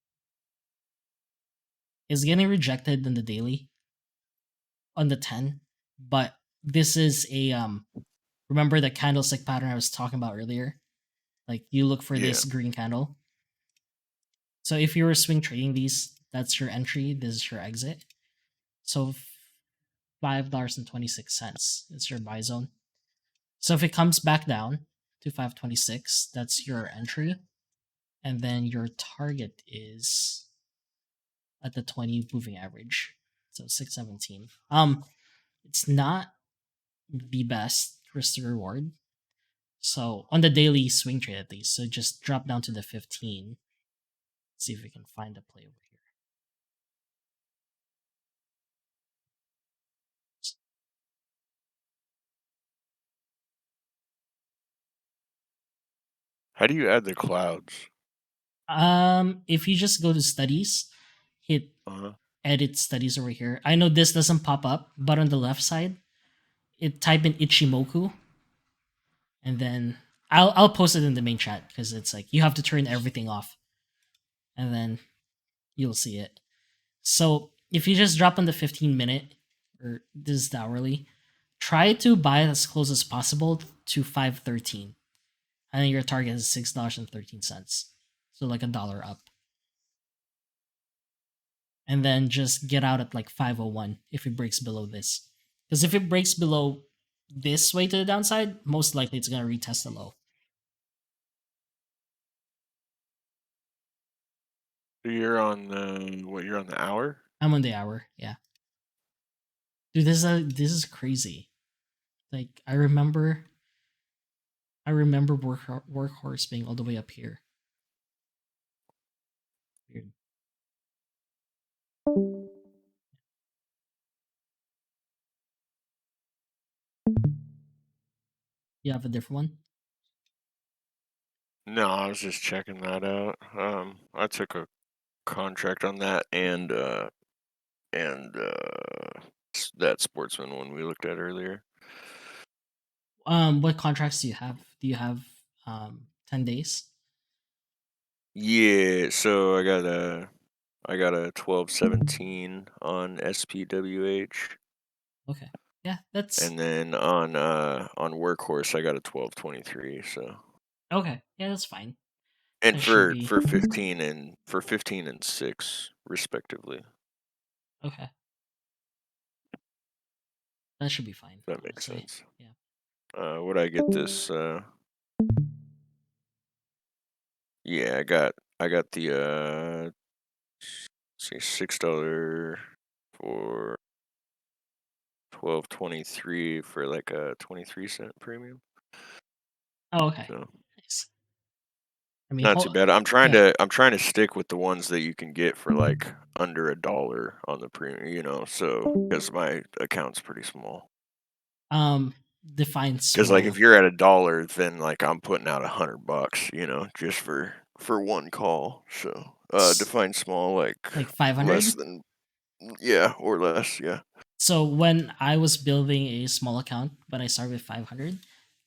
it's getting rejected on the daily on the 10. But this is a remember the candlestick pattern I was talking about earlier? Like you look for Yeah. this green candle. So if you were swing trading these, that's your entry. This is your exit. So $5.26 is your buy zone. So if it comes back down to 526, that's your entry. And then your target is at the 20 moving average. So 617. It's not the best risk to reward, So on the daily swing trade at least. So just drop down to the 15. See if we can find a play over here. How do you add the clouds? If you just go to studies, hit Uh-huh. edit studies over here. I know this doesn't pop up, but on the left side, type in Ichimoku, and then I'll post it in the main chat because it's like you have to turn everything off, and then you'll see it. So if you just drop on the 15-minute, or this is the hourly, try to buy as close as possible to 513. I think your target is $6.13, so like $1 up. And then just get out at like 501 if it breaks below this. Because if it breaks below this way to the downside, most likely it's going to retest the low. You're on the You're on the hour? I'm on the hour, yeah. Dude, this is crazy. Like I remember Workhorse being all the way up here. Weird. You have a different one? No, I was just checking that out. I took a contract on that and that Sportsman one we looked at earlier. What contracts do you have? Do you have 10 days? Yeah, so I got a 1217 on SPWH. Okay. Yeah, that's And then on Workhorse I got a 1223, so. okay. Yeah, that's fine. And That should for be 15 and 6 respectively. okay. That should be fine. That makes Honestly. sense. Yeah. Would I get this yeah, I got the say $6 for 1223 for like a 23-cent premium. Oh, okay. So Nice. I mean, not too bad. I'm trying yeah. to stick with the ones that you can get for like under $1 on the premium, so because my account's pretty small. Define Because like if small. you're at $1, then like I'm putting out $100, just for one call. So define small Like like 500. less than, yeah, or less, yeah. So when I was building a small account, when I started with 500,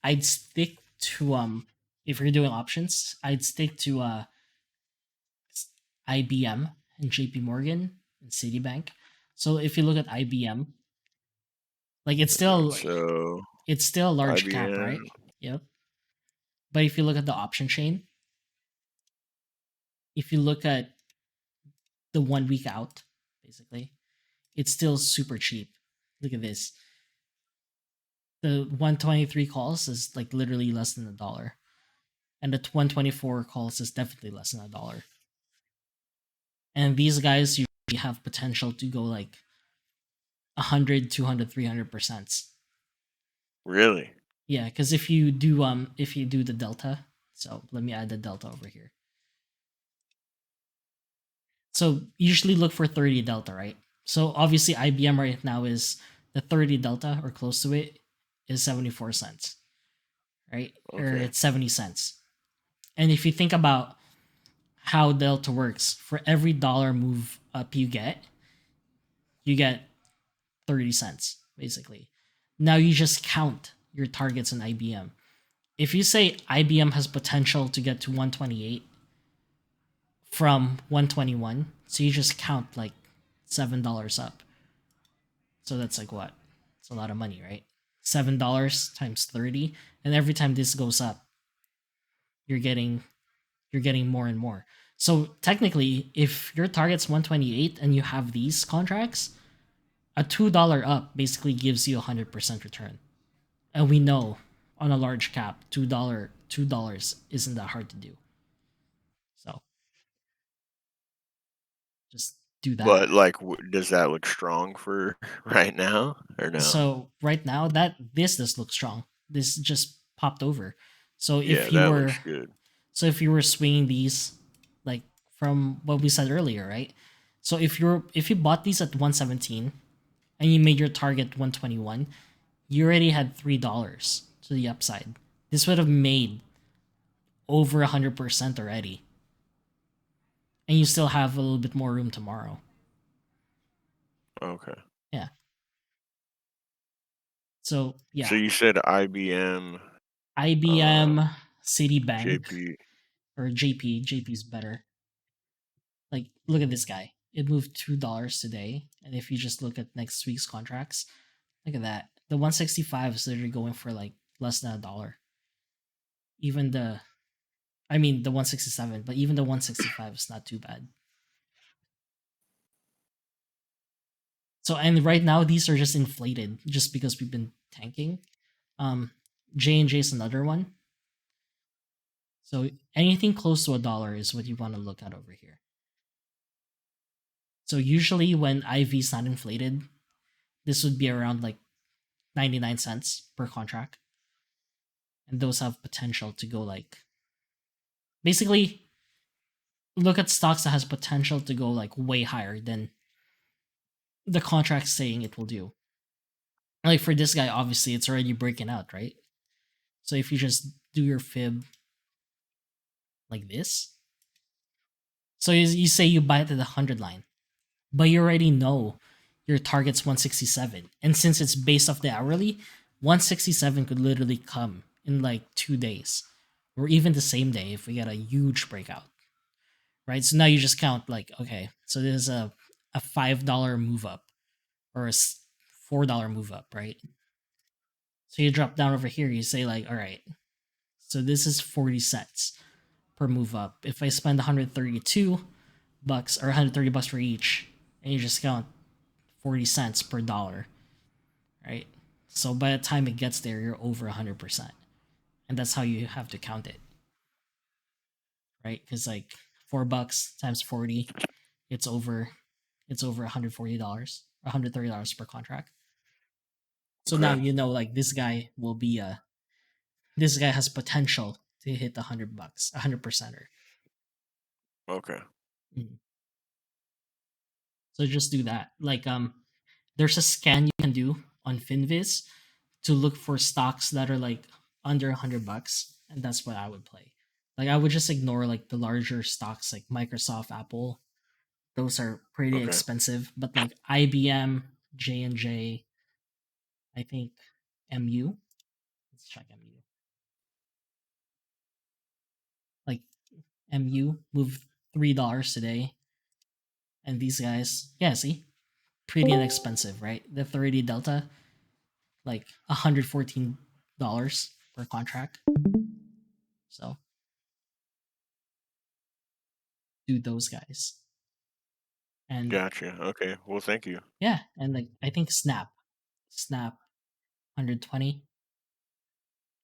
I'd stick to if you're doing options, I'd stick to IBM and JP Morgan and Citibank. So if you look at IBM, like So it's still a large cap, IBM, right? Yep. But if you look at the option chain, if you look at the 1 week out, basically, it's still super cheap. Look at this. The 123 calls is like literally less than $1. And the 124 calls is definitely less than $1. And these guys usually have potential to go like 100, 200, 300%. really? Yeah, because if you do the delta, so let me add the delta over here. So usually look for 30 delta, right? So obviously IBM right now is the 30 delta or close to it is 74 cents, right? Or Okay. it's 70 cents. And if you think about how delta works, for every dollar move up you get 30 cents basically. Now you just count your targets in IBM. If you say IBM has potential to get to 128 from 121, so you just count like $7 up. So that's like what? It's a lot of money, right? $7 times 30, and every time this goes up, you're getting more and more. So technically, if your target's 128 and you have these contracts, a $2 up basically gives you 100% return. And we know on a large cap, $2 isn't that hard to do. So just do that. But like, does that look strong for right now or no? So right now that this does look strong. This just popped over. So Yeah, if you that were looks good. so if you were swinging these, like from what we said earlier, right? So if you bought these at 117 and you made your target 121, you already had $3 to the upside. This would have made over 100% already. And you still have a little bit more room tomorrow. Okay. Yeah. So yeah, So you said IBM, IBM, Citibank, JP. or JP. JP's better. Like, look at this guy. It moved $2 today, and if you just look at next week's contracts, look at that. The 165 is literally going for like less than $1. Even the, I mean the 167, but even the 165 is not too bad. So, and right now these are just inflated just because we've been tanking. J&J is another one. So anything close to $1 is what you want to look at over here. So usually when IV is not inflated, this would be around like 99 cents per contract. And those have potential to go like, basically look at stocks that has potential to go like way higher than the contract saying it will do. Like for this guy, obviously it's already breaking out, right? So if you just do your fib like this, so you say you buy it at the 100 line, but you already know your target's 167. And since it's based off the hourly, 167 could literally come in like 2 days or even the same day if we get a huge breakout. Right? So now you just count like, okay, so there's a $5 move up or a $4 move up, right? So you drop down over here, you say like, all right, so this is 40 cents per move up. If I spend 132 bucks or 130 bucks for each, and you just count 40 cents per dollar, right? So by the time it gets there, you're over 100%. And that's how you have to count it, right? Because like $4 times 40, it's over $140, $130 per contract. So now Okay. you know like this guy will be this guy has potential to hit $100, 100%er. Okay. Mhm. So just do that. Like there's a scan you can do on Finviz to look for stocks that are like under $100, and that's what I would play. Like I would just ignore like the larger stocks like Microsoft, Apple. Those are pretty Okay. expensive, but like IBM, J&J, I think MU. Let's check MU. Like MU moved $3 today, and these guys, yeah, see, pretty inexpensive, right? The 30 Delta, like $114 per contract. So do those guys. And Gotcha. Okay. Well, thank you. yeah, and like I think Snap 120,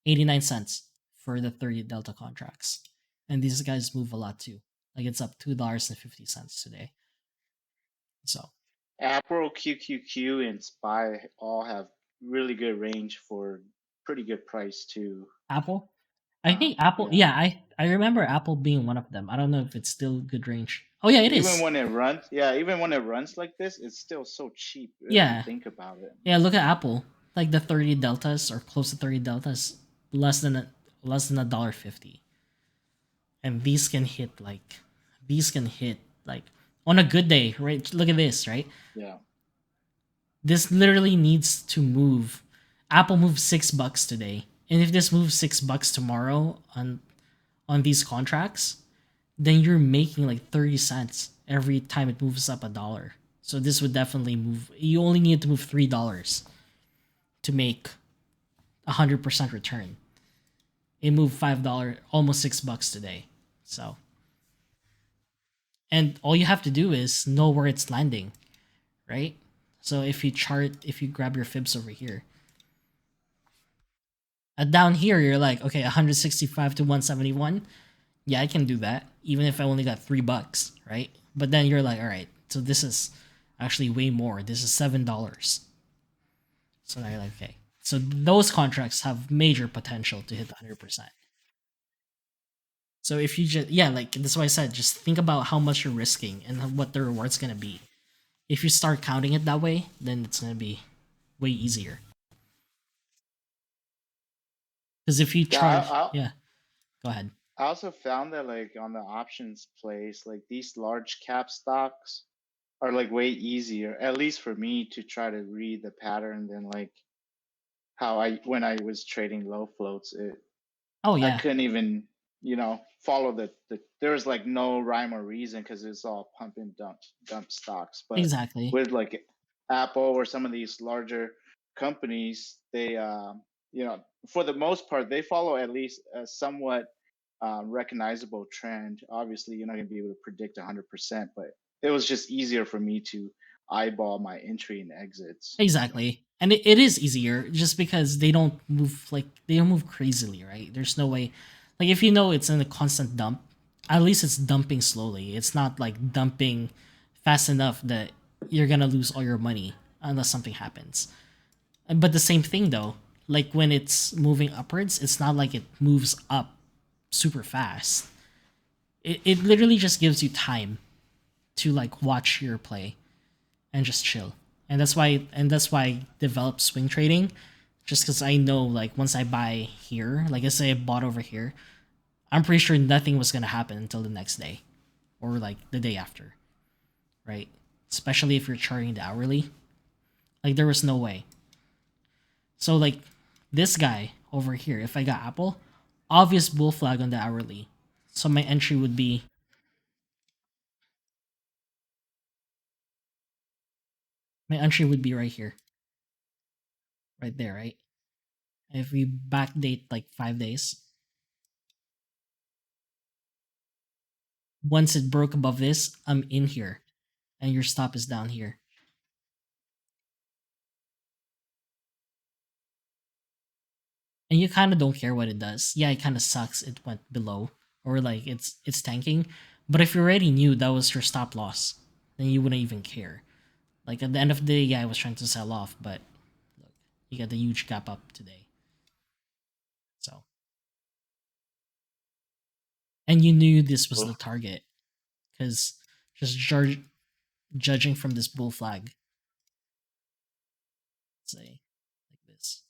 89 cents for the 30 Delta contracts. And these guys move a lot too. Like it's up $2.50 today. So Apple, QQQ, and SPY all have really good range for pretty good price too. Apple, I think Apple, Yeah. yeah, I remember Apple being one of them. I don't know if it's still good range. Oh yeah, it Even is. when it runs, yeah, even when it runs like this, it's still so cheap if you Yeah. think about it. Yeah, look at Apple. Like the 30 deltas or close to 30 deltas, less than $1.50. And these can hit like on a good day, right? Look at this, right? Yeah. This literally needs to move. Apple moved $6 today. And if this moves $6 tomorrow on these contracts, then you're making like 30 cents every time it moves up $1. So this would definitely move. You only need to move $3 to make 100% return. It moved $5, almost $6 today. So, and all you have to do is know where it's landing, right? So if you grab your fibs over here, down here you're like, okay, 165 to 171. Yeah, I can do that, even if I only got $3, right? But then you're like, all right, so this is actually way more. This is $7. So now you're like, okay. So those contracts have major potential to hit 100%. So if you just like that's why I said just think about how much you're risking and what the reward's gonna be. If you start counting it that way, then it's gonna be way easier. Because if you Yeah, charge, go ahead. I also found that like on the options place, like these large cap stocks are like way easier, at least for me, to try to read the pattern than like how when I was trading low floats. Oh I yeah, couldn't even, follow there was like no rhyme or reason because it's all pump and dump stocks. But exactly. with like Apple or some of these larger companies, they, for the most part, they follow at least a somewhat recognizable trend. Obviously, you're not going to be able to predict 100%, but it was just easier for me to eyeball my entry and exits. Exactly. And it is easier just because they don't move crazily, right? There's no way like if you know it's in a constant dump, at least it's dumping slowly. It's not like dumping fast enough that you're gonna lose all your money unless something happens. But the same thing though, like when it's moving upwards, it's not like it moves up super fast. It literally just gives you time to like watch your play and just chill. And that's why I developed swing trading, just because I know like once I buy here, like I say I bought over here, I'm pretty sure nothing was gonna happen until the next day, or like the day after, right? Especially if you're charting the hourly, like there was no way. So like this guy over here, if I got Apple, obvious bull flag on the hourly, so my entry would be right here, right there, right? If we backdate like 5 days, once it broke above this, I'm in here, and your stop is down here. And you kind of don't care what it does. Yeah, it kind of sucks. It went below, or like it's tanking. But if you already knew that was your stop loss, then you wouldn't even care. Like at the end of the day, yeah, I was trying to sell off, but look, you got the huge gap up today. So, and you knew this was the target because just judging from this bull flag, say like this.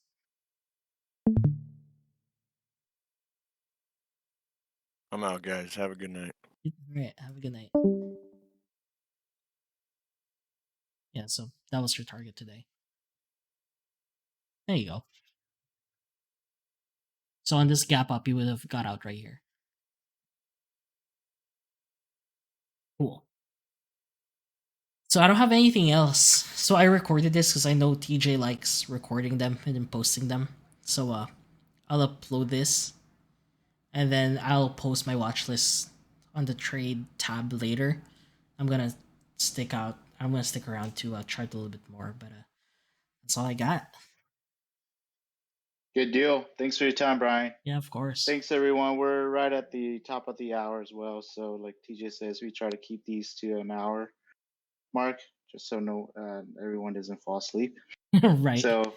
I'm out, guys. Have a good night. All right, have a good night. Yeah, so that was your target today. There you go. So on this gap up, you would have got out right here. Cool. So I don't have anything else. So I recorded this because I know TJ likes recording them and then posting them. So I'll upload this, and then I'll post my watch list on the trade tab later. I'm gonna stick out. I'm gonna stick around to chart a little bit more, but that's all I got. Good deal. Thanks for your time, Brian. Yeah, of course. Thanks, everyone. We're right at the top of the hour as well. So, like TJ says, we try to keep these to an hour mark, just so everyone doesn't fall asleep. Right. So,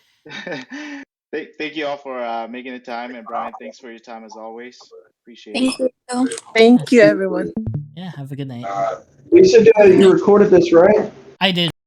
thank you all for making the time, and Brian, thanks for your time as always. Appreciate it. Thank you. Thank you, everyone. Yeah, have a good night. You said you recorded this, right? I did.